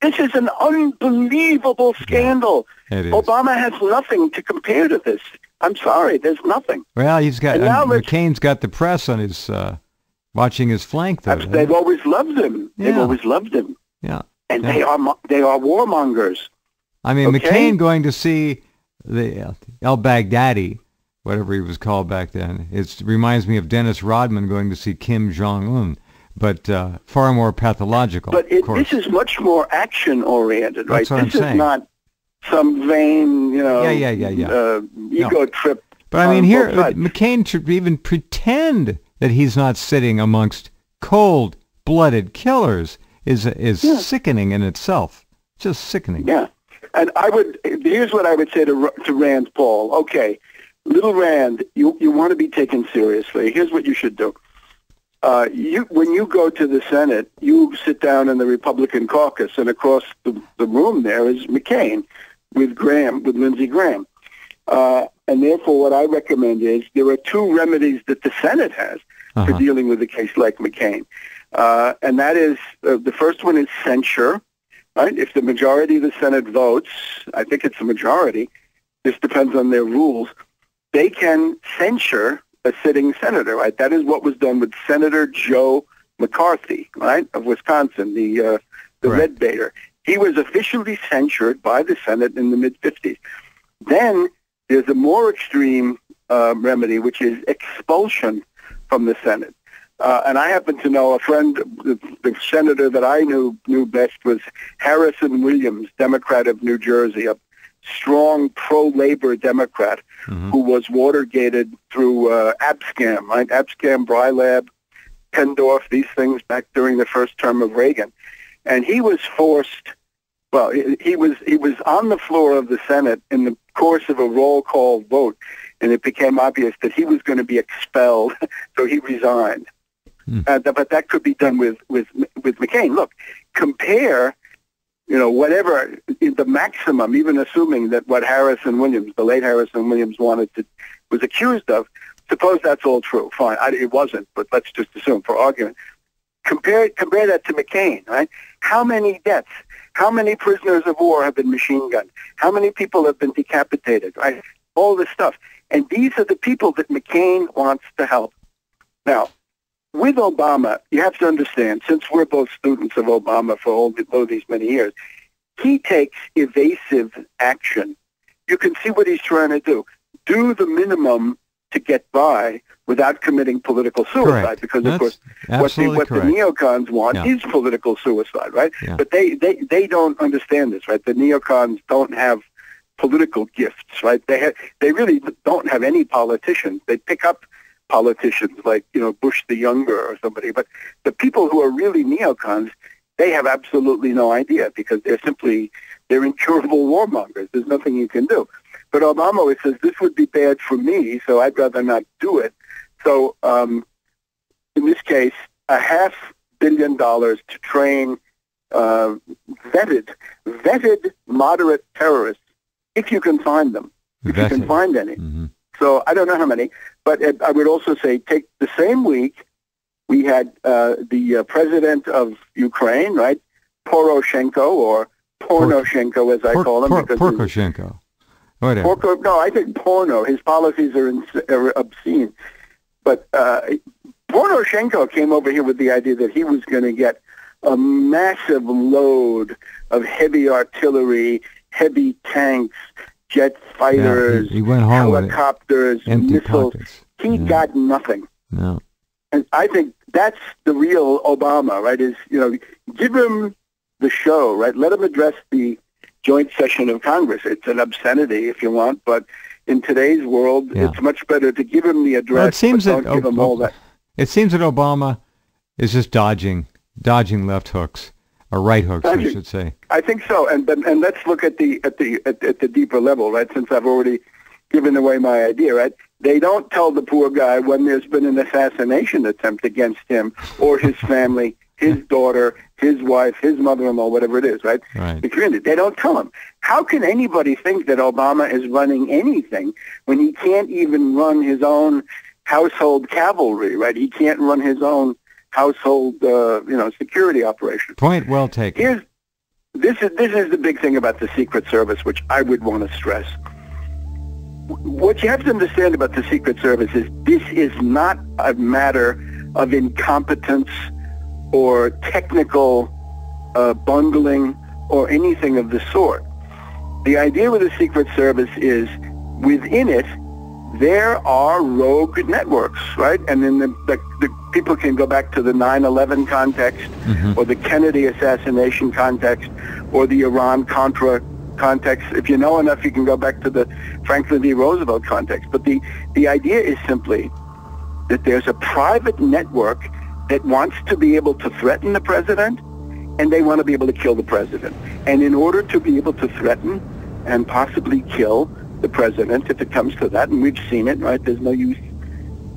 This is an unbelievable scandal. Yeah, it is. Obama has nothing to compare to this. I'm sorry, there's nothing. Well, he's got, now McCain's got the press on his, watching his flank, though. They've always loved him. Yeah. They've always loved him. Yeah. And they are warmongers. I mean, Okay? McCain going to see the al-Baghdadi, whatever he was called back then, it reminds me of Dennis Rodman going to see Kim Jong-un, but far more pathological. But this is much more action-oriented, right? That's what I'm saying. This is not some vain, ego trip. But I mean, here, both sides. McCain should even pretend that he's not sitting amongst cold-blooded killers is sickening in itself. Just sickening. Yeah. And here's what I would say to Rand Paul. Okay, little Rand, you want to be taken seriously. Here's what you should do. When you go to the Senate, you sit down in the Republican caucus, and across the room there is McCain with Lindsey Graham. And therefore, what I recommend is there are two remedies that the Senate has for dealing with a case like McCain. And that is, the first one is censure, right? If the majority of the Senate votes, I think it's the majority, this depends on their rules, they can censure a sitting senator, right? That is what was done with Senator Joe McCarthy, right, of Wisconsin, the red baiter. He was officially censured by the Senate in the mid-'50s. Then there's a more extreme remedy, which is expulsion from the Senate. And I happen to know a friend, the senator that I knew best was Harrison Williams, Democrat of New Jersey, a strong pro-labor Democrat who was Watergated through Abscam, right? Abscam, Brylab, Pendorf, these things back during the first term of Reagan. And he was forced, well, he was on the floor of the Senate in the course of a roll call vote, and it became obvious that he was going to be expelled, so he resigned. But that could be done with McCain. Look, compare, whatever the maximum, even assuming that what Harrison Williams, the late Harrison Williams, was accused of. Suppose that's all true. Fine, it wasn't, but let's just assume for argument. Compare that to McCain, right? How many deaths? How many prisoners of war have been machine gunned? How many people have been decapitated, right? All this stuff. And these are the people that McCain wants to help. Now, with Obama, you have to understand, since we're both students of Obama for all these many years, he takes evasive action. You can see what he's trying to do. Do the minimum to get by without committing political suicide. Correct. Because, That's of course, what the neocons want is political suicide, right? Yeah. But they don't understand this, right? The neocons don't have political gifts, right? They really don't have any politicians. They pick up politicians like, Bush the Younger or somebody. But the people who are really neocons, they have absolutely no idea because they're incurable warmongers. There's nothing you can do. But Obama always says, this would be bad for me, so I'd rather not do it. So in this case, $500 million to train vetted moderate terrorists, if you can find them, if you can find any. So I don't know how many, but I would also say take the same week we had the president of Ukraine, right, Poroshenko, or Pornoshenko as I call him. Poroshenko. Whatever. No, I think porno. His policies are obscene. But Poroshenko came over here with the idea that he was going to get a massive load of heavy artillery, heavy tanks, jet fighters, he went home helicopters, missiles. He got nothing. No. And I think that's the real Obama, right, is, give him the show, right? Let him address the joint session of Congress. It's an obscenity if you want, but in today's world, it's much better to give him the address. Well, it seems but don't give him all that. It seems that Obama is just dodging left hooks, or right hooks, I should say. I think so, and let's look at the deeper level, right? Since I've already given away my idea, right? They don't tell the poor guy when there's been an assassination attempt against him or his family, his daughter, his wife, his mother-in-law, whatever it is, right? The community. They don't tell him. How can anybody think that Obama is running anything when he can't even run his own household cavalry, right? He can't run his own household, security operation. Point well taken. this is the big thing about the Secret Service, which I would want to stress. What you have to understand about the Secret Service is this is not a matter of incompetence or technical bungling or anything of the sort. The idea with the Secret Service is within it, there are rogue networks, right? And then the people can go back to the 9/11 context, or the Kennedy assassination context, or the Iran-Contra context. If you know enough, you can go back to the Franklin D. Roosevelt context. But the idea is simply that there's a private network that wants to be able to threaten the president, and they want to be able to kill the president. And in order to be able to threaten and possibly kill the president, if it comes to that, and we've seen it, right? There's no use,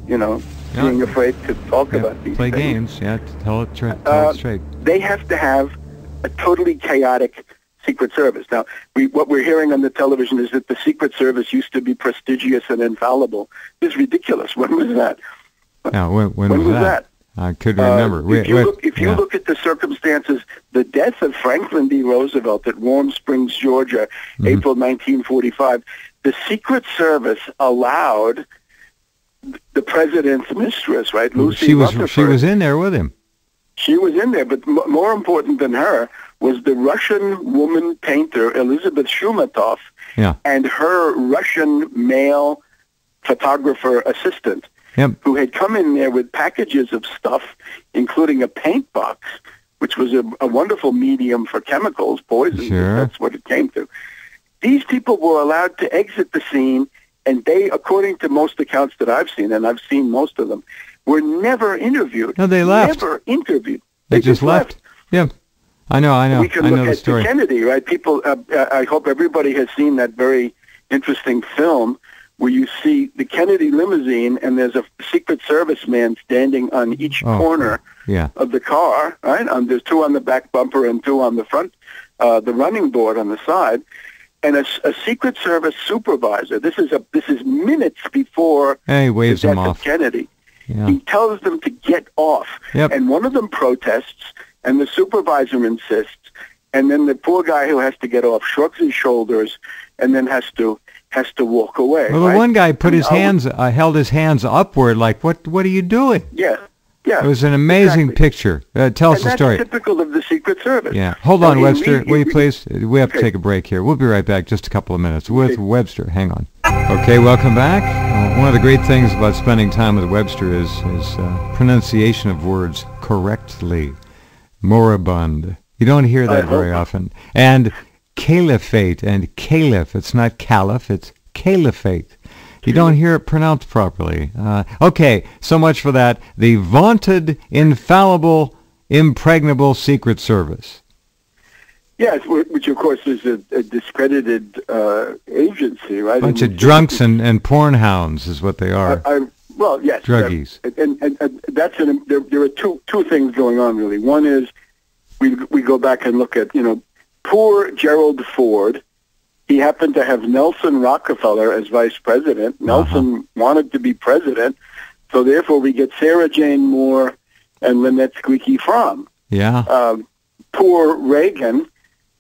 being afraid to talk about these play things. games, tell it straight. They have to have a totally chaotic Secret Service. Now, what we're hearing on the television is that the Secret Service used to be prestigious and infallible. It's ridiculous. When was that? Now, when was that? I couldn't remember. If you look at the circumstances, the death of Franklin D. Roosevelt at Warm Springs, Georgia, April 1945, the Secret Service allowed the president's mistress, right, Lucy Rutherford. She was in there with him. She was in there, but more important than her was the Russian woman painter Elizabeth Shumatov and her Russian male photographer assistant, who had come in there with packages of stuff, including a paint box, which was a wonderful medium for chemicals, poisons. Sure. That's what it came to. These people were allowed to exit the scene, and they, according to most accounts that I've seen, and I've seen most of them, were never interviewed. No, they left. Never interviewed. They just left. Yeah. I know. We can look at the Kennedy, right? People, I hope everybody has seen that very interesting film where you see the Kennedy limousine and there's a Secret Service man standing on each corner of the car, right? There's two on the back bumper and two on the front, the running board on the side. And a Secret Service supervisor, this is minutes before he waves the death them off. of Kennedy. Yeah. He tells them to get off. Yep. And one of them protests, and the supervisor insists, and then the poor guy who has to get off shrugs his shoulders and then has to walk away. Well, the one guy put his hands, held his hands upward, like, what are you doing? Yeah. It was an amazing picture. Tell us the story. That's typical of the Secret Service. Yeah. Hold on, Webster. Will you please? We have to take a break here. We'll be right back just a couple of minutes with Webster. Hang on. Okay, welcome back. One of the great things about spending time with Webster is pronunciation of words correctly. Moribund. You don't hear that very often. And caliphate and caliph. It's not caliph, it's caliphate. You don't hear it pronounced properly. Okay, so much for that. The vaunted, infallible, impregnable Secret Service. Yes, which of course is a discredited agency, right? Bunch of drunks and porn hounds is what they are. Well, yes. Druggies. And that's there are two things going on, really. One is we go back and look at, poor Gerald Ford. He happened to have Nelson Rockefeller as vice president. Nelson wanted to be president, so therefore we get Sarah Jane Moore and Lynette Squeaky Fromm. Yeah. Poor Reagan,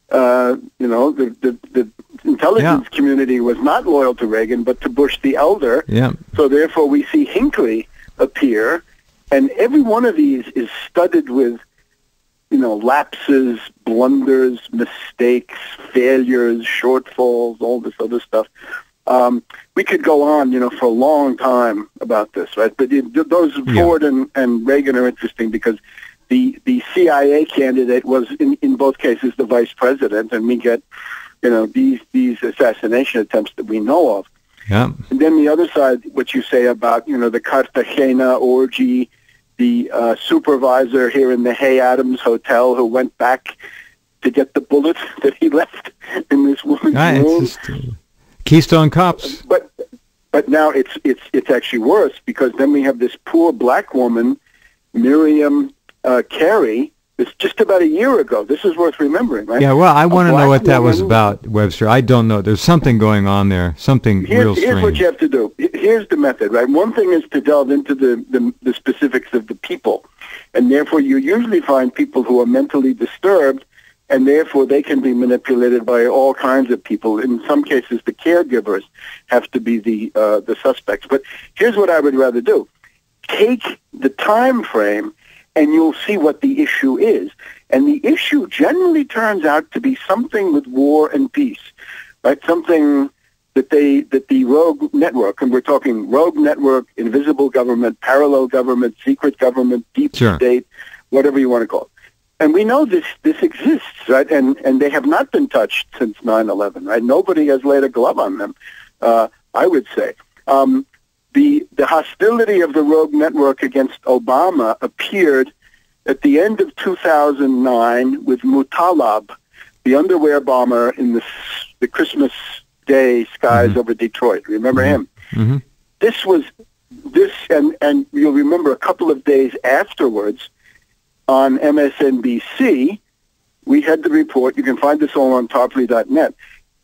the intelligence community was not loyal to Reagan, but to Bush the elder. Yeah. So therefore we see Hinckley appear, and every one of these is studded with lapses, blunders, mistakes, failures, shortfalls, all this other stuff. We could go on, for a long time about this, right? But those Ford and Reagan are interesting because the CIA candidate was in both cases the vice president, and we get, these assassination attempts that we know of. Yeah. And then the other side, what you say about, the Cartagena orgy, the supervisor here in the Hay Adams Hotel who went back to get the bullet that he left in this woman's room. It's just, Keystone Cops. But now it's actually worse because then we have this poor black woman, Miriam Carey. It's just about a year ago. This is worth remembering, right? Yeah, well, I want to know what that was about, Webster. I don't know. There's something going on there, something real strange. Here's what you have to do. Here's the method, right? One thing is to delve into the specifics of the people, and therefore you usually find people who are mentally disturbed and therefore they can be manipulated by all kinds of people. In some cases, the caregivers have to be the suspects. But here's what I would rather do. Take the time frame, and you'll see what the issue is. And the issue generally turns out to be something with war and peace, right? Something that the rogue network, and we're talking rogue network, invisible government, parallel government, secret government, deep state, whatever you want to call it. And we know this exists, right? And they have not been touched since 9/11, right? Nobody has laid a glove on them, I would say. The hostility of the rogue network against Obama appeared at the end of 2009 with Mutalab, the underwear bomber in the Christmas Day skies over Detroit. Remember him? Mm-hmm. And you'll remember a couple of days afterwards on MSNBC, we had the report, you can find this all on Tarpley.net,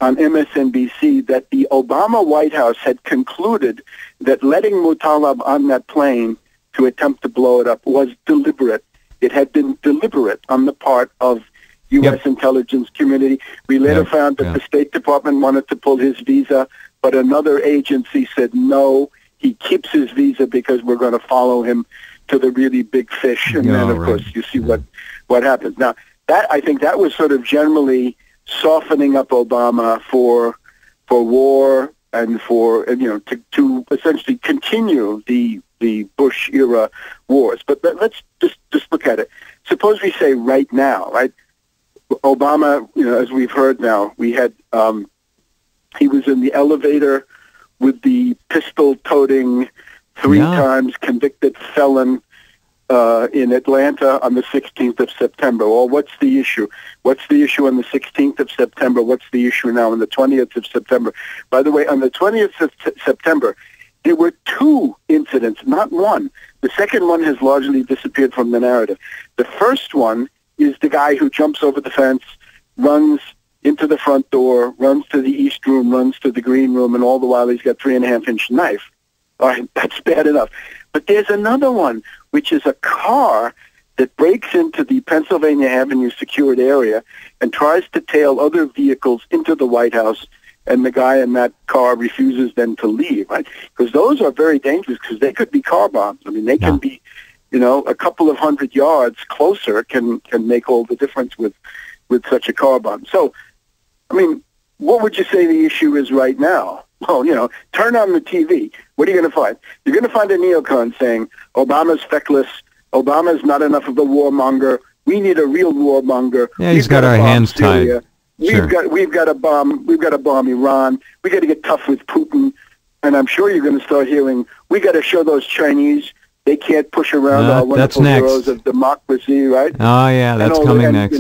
on MSNBC, that the Obama White House had concluded that letting Mutalab on that plane to attempt to blow it up was deliberate. It had been deliberate on the part of U.S. intelligence community. We later found that the State Department wanted to pull his visa, but another agency said, no, he keeps his visa because we're going to follow him to the really big fish. And then, of course, you see what happens. Now, I think that was sort of generally softening up Obama for war and to essentially continue the Bush era wars. But let's just look at it. Suppose we say right now, right? Obama, as we've heard now, we had he was in the elevator with the pistol-toting, 3 times convicted felon in Atlanta on the 16th of September. Well, what's the issue? What's the issue on the 16th of September? What's the issue now on the 20th of September? By the way, on the 20th of September, there were 2 incidents, not one. The second one has largely disappeared from the narrative. The first one is the guy who jumps over the fence, runs into the front door, runs to the East Room, runs to the Green Room, and all the while he's got 3.5-inch knife. All right, that's bad enough. But there's another one, which is a car that breaks into the Pennsylvania Avenue secured area and tries to tail other vehicles into the White House, and the guy in that car refuses then to leave, right? Because those are very dangerous because they could be car bombs. I mean, they can be, a couple of 100 yards closer can make all the difference with such a car bomb. So, I mean, what would you say the issue is right now? Well, turn on the TV. What are you going to find? You're going to find a neocon saying, Obama's feckless, Obama's not enough of a warmonger, we need a real warmonger. Yeah, he's got our hands tied. We've got a bomb Iran, we got to get tough with Putin, and I'm sure you're going to start hearing, we got to show those Chinese they can't push around our wonderful heroes of democracy, right? Oh, yeah, that's coming next.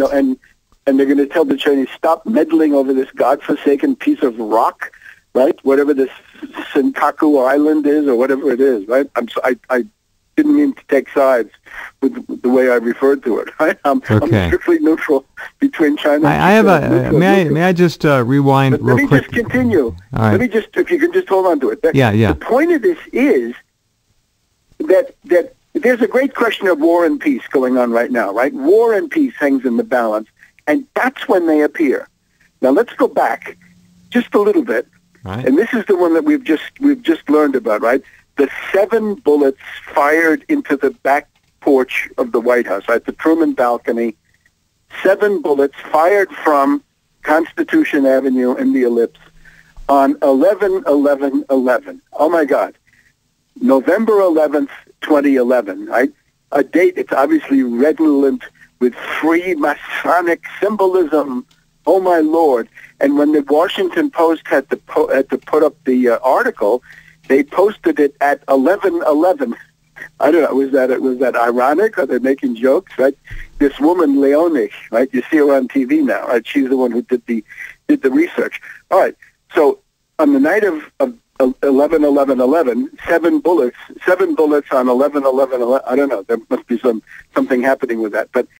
And they're going to tell the Chinese, stop meddling over this godforsaken piece of rock, right? Whatever this Senkaku Island is or whatever it is, right? I didn't mean to take sides with the way I referred to it. Right? I'm strictly neutral between China and May I just rewind real quick? Let me just continue. All right. Let me just, if you can just hold on to it. Yeah. The point of this is that there's a great question of war and peace going on right now, right? War and peace hangs in the balance, and that's when they appear. Now let's go back just a little bit, right. And this is the one that we've just learned about, right? The 7 bullets fired into the back porch of the White House, right? The Truman balcony. 7 bullets fired from Constitution Avenue and the Ellipse on 11/11/11. Oh my God. November 11th, 2011, right? A date, it's obviously redolent with free Masonic symbolism. Oh my Lord. And when the Washington Post had to put up the article, they posted it at 11:11. I don't know, was that ironic? Are they making jokes, right? This woman, Leonie, right? You see her on TV now, right? She's the one who did the research. All right. So on the night of 11/11/11, 7 bullets on 11/11/11. I don't know. There must be something happening with that. But